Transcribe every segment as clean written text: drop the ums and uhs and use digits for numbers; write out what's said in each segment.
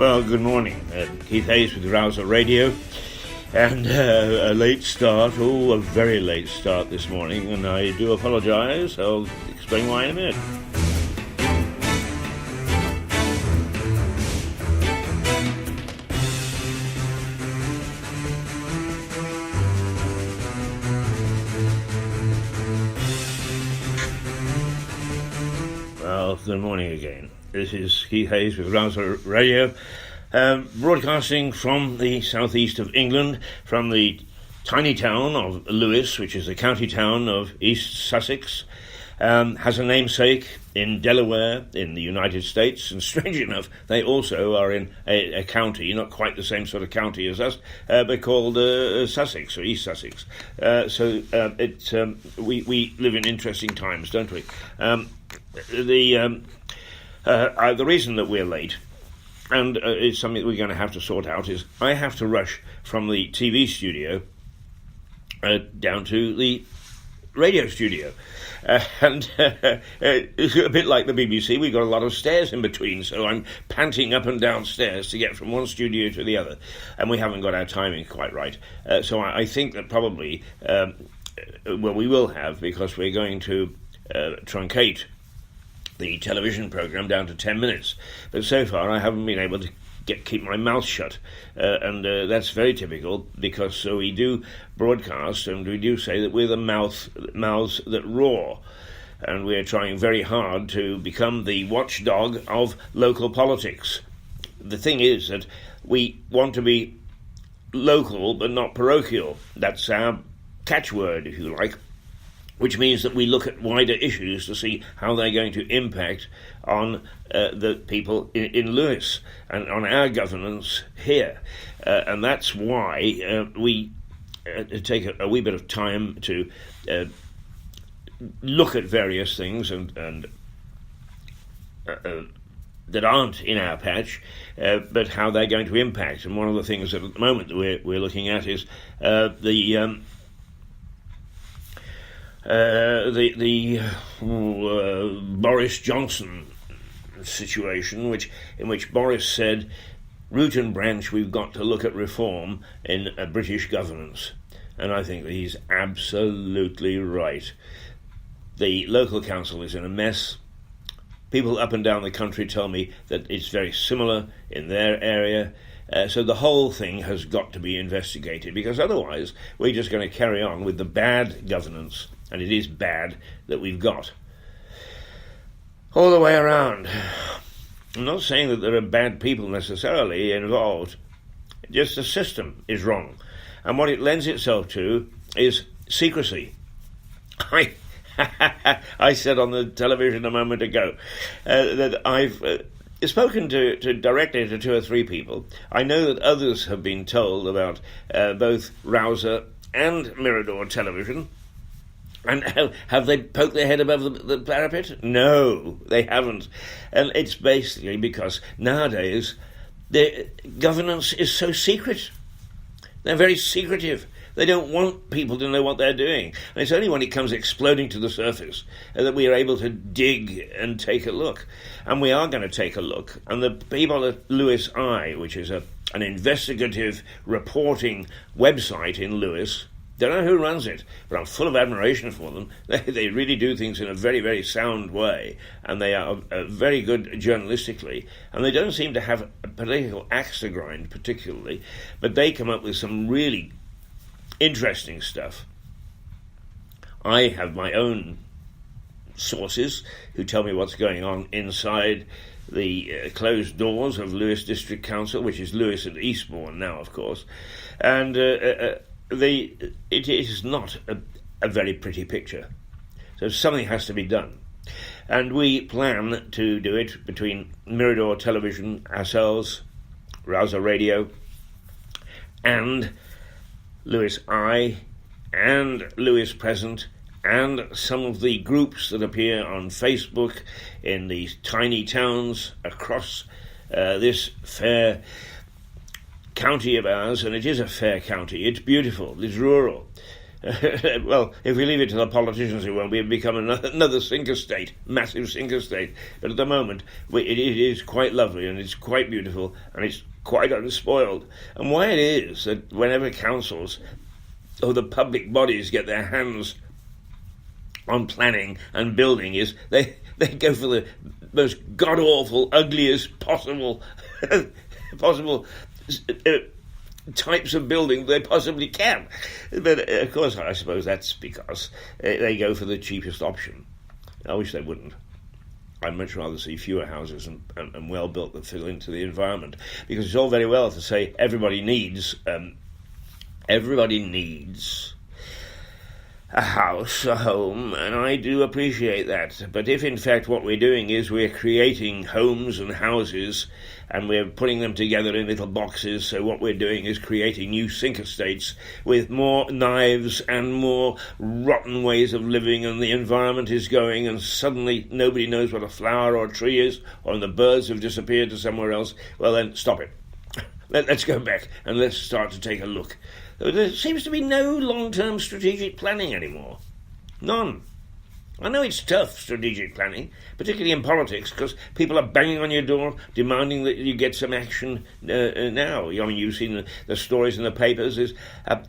Well, good morning. Keith Hayes with Rouser Radio. And a late start, a very late start this morning, and I do apologise. I'll explain why in a minute. Well, good morning again. This is Keith Hayes with Rouser Radio. Broadcasting from the southeast of England, from the tiny town of Lewes, which is the county town of East Sussex, has a namesake in Delaware in the United States, and strange enough, they also are in a county, not quite the same sort of county as us, but called Sussex, or East Sussex. We live in interesting times, don't we? The reason that we're late, and it's something that we're going to have to sort out, is I have to rush from the TV studio down to the radio studio. It's a bit like the BBC. We've got a lot of stairs in between, so I'm panting up and down stairs to get from one studio to the other, and we haven't got our timing quite right. So I think that probably, we will have, because we're going to truncate the television program down to 10 minutes. But so far I haven't been able to keep my mouth shut. And that's very typical, because we do broadcast and we do say that we're the mouths that roar. And we're trying very hard to become the watchdog of local politics. The thing is that we want to be local but not parochial. That's our catchword, if you like, which means that we look at wider issues to see how they're going to impact on the people in Lewes and on our governance here. And that's why we take a wee bit of time to look at various things and that aren't in our patch, but how they're going to impact. And one of the things that at the moment that we're looking at is the Boris Johnson situation, in which Boris said, root and branch, we've got to look at reform in British governance. And I think that he's absolutely right. The local council is in a mess. People up and down the country tell me that it's very similar in their area. So the whole thing has got to be investigated, because otherwise we're just going to carry on with the bad governance, and it is bad, that we've got all the way around. I'm not saying that there are bad people necessarily involved, just the system is wrong. And what it lends itself to is secrecy. I said on the television a moment ago that I've spoken directly to two or three people. I know that others have been told about both Rouser and Mirador Television. And have they poked their head above the parapet? No, they haven't. And it's basically because nowadays the governance is so secret. They're very secretive. They don't want people to know what they're doing. And it's only when it comes exploding to the surface that we are able to dig and take a look. And we are going to take a look. And the people at Lewes Eye, which is an investigative reporting website in Lewes, don't know who runs it, but I'm full of admiration for them. They really do things in a very, very sound way, and they are very good journalistically, and they don't seem to have a political axe to grind particularly, but they come up with some really interesting stuff. I have my own sources who tell me what's going on inside the closed doors of Lewes District Council, which is Lewes and Eastbourne now, of course, and it is not a very pretty picture. So something has to be done. And we plan to do it between Mirador Television, ourselves, Rouser Radio, and Lewes Eye, and Lewes Present, and some of the groups that appear on Facebook in these tiny towns across this fair county of ours. And it is a fair county. It's beautiful. It's rural. well, if we leave it to the politicians, it won't be. It'll become another sinker state, massive sinker state. But at the moment, it is quite lovely, and it's quite beautiful, and it's quite unspoiled. And why it is that whenever councils or the public bodies get their hands on planning and building is they go for the most god-awful, ugliest possible types of building they possibly can. But of course, I suppose that's because they go for the cheapest option. I wish they wouldn't. I'd much rather see fewer houses and well built that fit into the environment, because it's all very well to say everybody needs a house, a home, and I do appreciate that. But if in fact what we're doing is we're creating homes and houses and we're putting them together in little boxes, so what we're doing is creating new sinker states with more knives and more rotten ways of living, and the environment is going, and suddenly nobody knows what a flower or a tree is, or the birds have disappeared to somewhere else, well then stop it. Let's go back and let's start to take a look. There seems to be no long-term strategic planning anymore. None. I know it's tough, strategic planning, particularly in politics, because people are banging on your door demanding that you get some action now. I mean, you've seen the stories in the papers.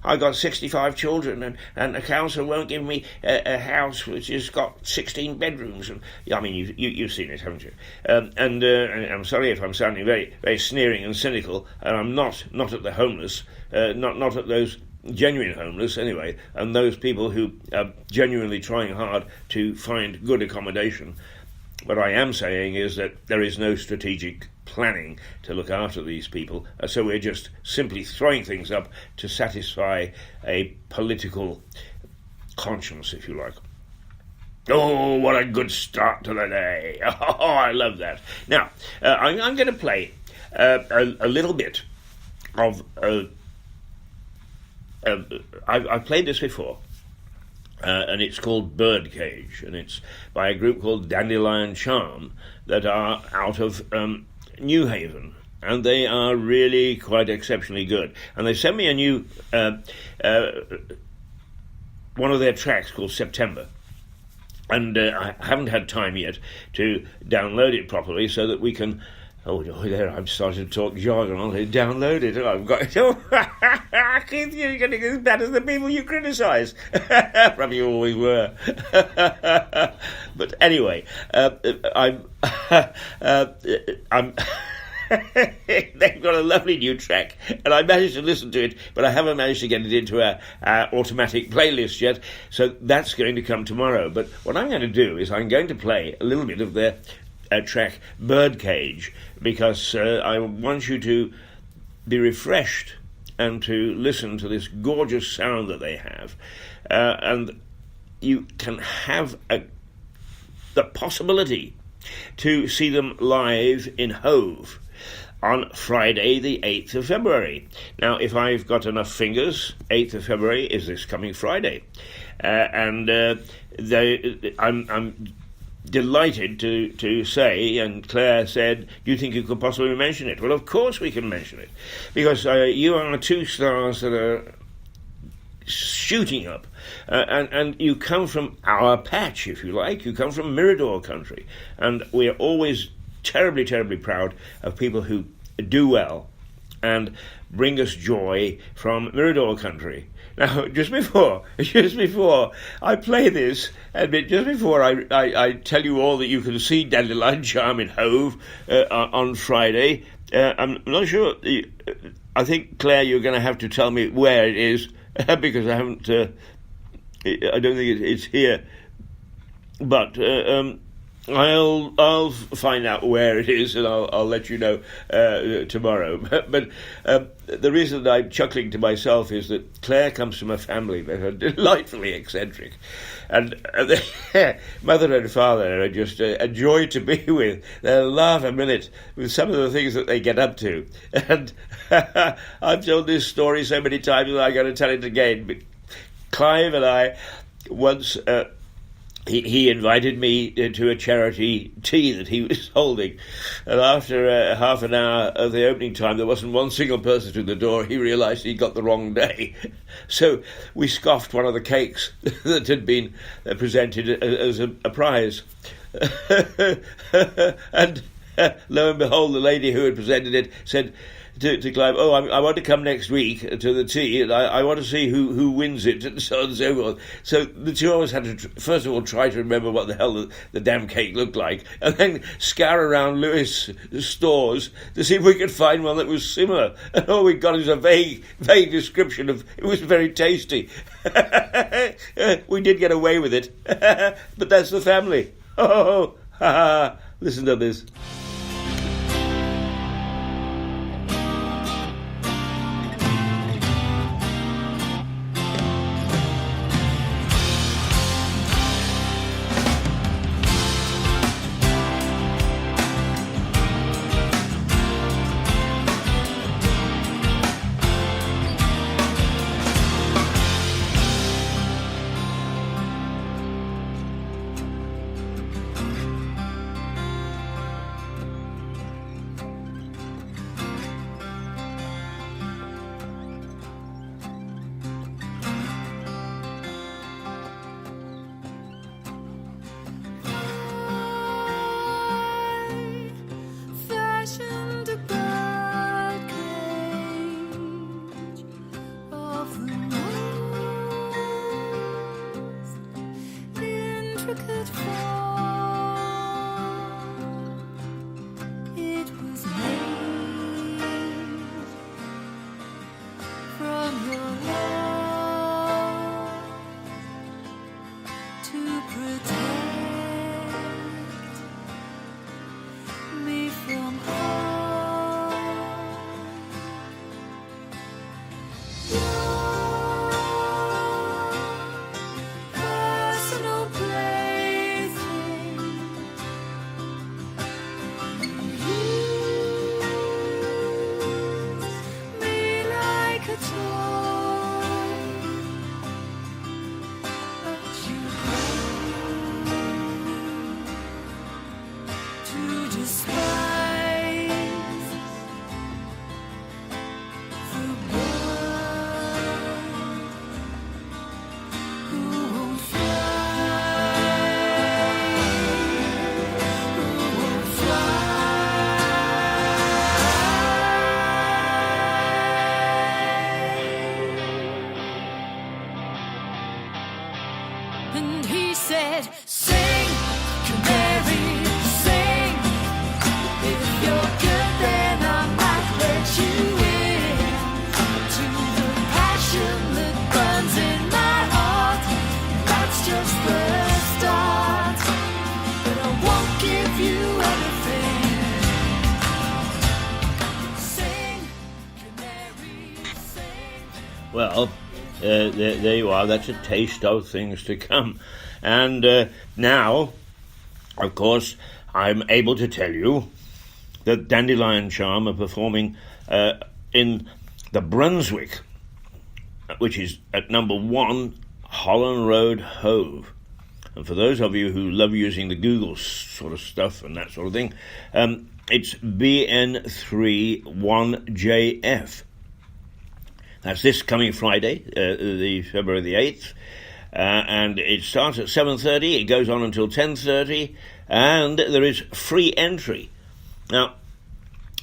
I got 65 children, and the council won't give me a house which has got 16 bedrooms. And I mean, you've seen it, haven't you? And I'm sorry if I'm sounding very, very sneering and cynical, and I'm not at the homeless, not at those genuine homeless anyway, and those people who are genuinely trying hard to find good accommodation. What I am saying is that there is no strategic planning to look after these people, so we're just simply throwing things up to satisfy a political conscience, if you like. Oh, what a good start to the day. Oh, I love that. Now, I'm going to play a little bit of I've played this before, and it's called Birdcage, and it's by a group called Dandelion Charm that are out of New Haven, and they are really quite exceptionally good. And they sent me a new one of their tracks called September, and I haven't had time yet to download it properly so that we can. Oh, there, I'm starting to talk jargon. I'll download it. I've got it. Oh, Keith, you're getting as bad as the people you criticise. Probably you always were. But anyway, I'm they've got a lovely new track, and I managed to listen to it, but I haven't managed to get it into our automatic playlist yet, so that's going to come tomorrow. But what I'm going to do is I'm going to play a little bit of their track Birdcage, because I want you to be refreshed and to listen to this gorgeous sound that they have, and you can have the possibility to see them live in Hove on Friday the 8th of February. Now, if I've got enough fingers, 8th of February is this coming Friday, and I'm delighted to say, and Claire said, do you think you could possibly mention it? Well, of course we can mention it, because you are two stars that are shooting up, and you come from our patch, if you like. You come from Mirador country, and we are always terribly, terribly proud of people who do well and bring us joy from Mirador country. Now, just before I play this, and just before I tell you all that you can see Dandelion Charm in Hove on Friday, I'm not sure. I think, Claire, you're going to have to tell me where it is, because I haven't. I don't think it's here, but I'll find out where it is, and I'll let you know tomorrow. But the reason that I'm chuckling to myself is that Claire comes from a family that are delightfully eccentric, and mother and father are just a joy to be with. They'll laugh a minute with some of the things that they get up to, and I've told this story so many times that I'm going to tell it again. But Clive and I once he invited me to a charity tea that he was holding, and after half an hour of the opening time, there wasn't one single person through the door. He realised he'd got the wrong day, so we scoffed one of the cakes that had been presented as a prize, and lo and behold, the lady who had presented it said to Clive, I want to come next week to the tea, and I want to see who wins it, and so on and so forth. So the two of us had to, first of all, try to remember what the hell the damn cake looked like, and then scour around Lewis' stores to see if we could find one that was similar. And all we got is a vague description of, it was very tasty. We did get away with it, but that's the family. Oh, ha ha, listen to this. And he said, sing, canary, sing. If you're good, then I might let you in to the passion that burns in my heart. That's just the start, but I won't give you anything. Sing, canary, sing. Well, there you are. That's a taste of things to come. And now, of course, I'm able to tell you that Dandelion Charm are performing in the Brunswick, which is at number 1 Holland Road, Hove. And for those of you who love using the Google sort of stuff and that sort of thing, it's BN31JF. That's this coming Friday, the February the 8th, and it starts at 7:30, it goes on until 10:30, and there is free entry. Now,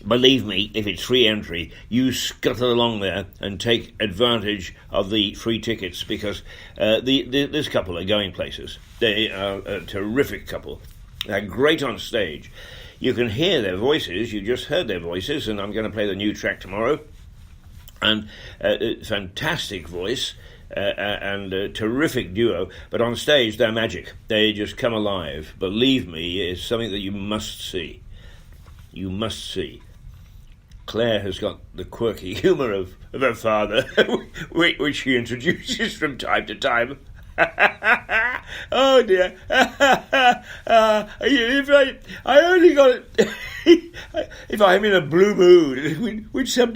believe me, if it's free entry, you scuttle along there and take advantage of the free tickets, because this couple are going places. They are a terrific couple. They're great on stage. You can hear their voices, you just heard their voices, and I'm going to play the new track tomorrow. And fantastic voice and a terrific duo, but on stage they're magic. They just come alive. Believe me, it's something that you must see. You must see. Claire has got the quirky humour of her father, which she introduces from time to time. Oh dear. If I only got it. If I'm in a blue mood, which some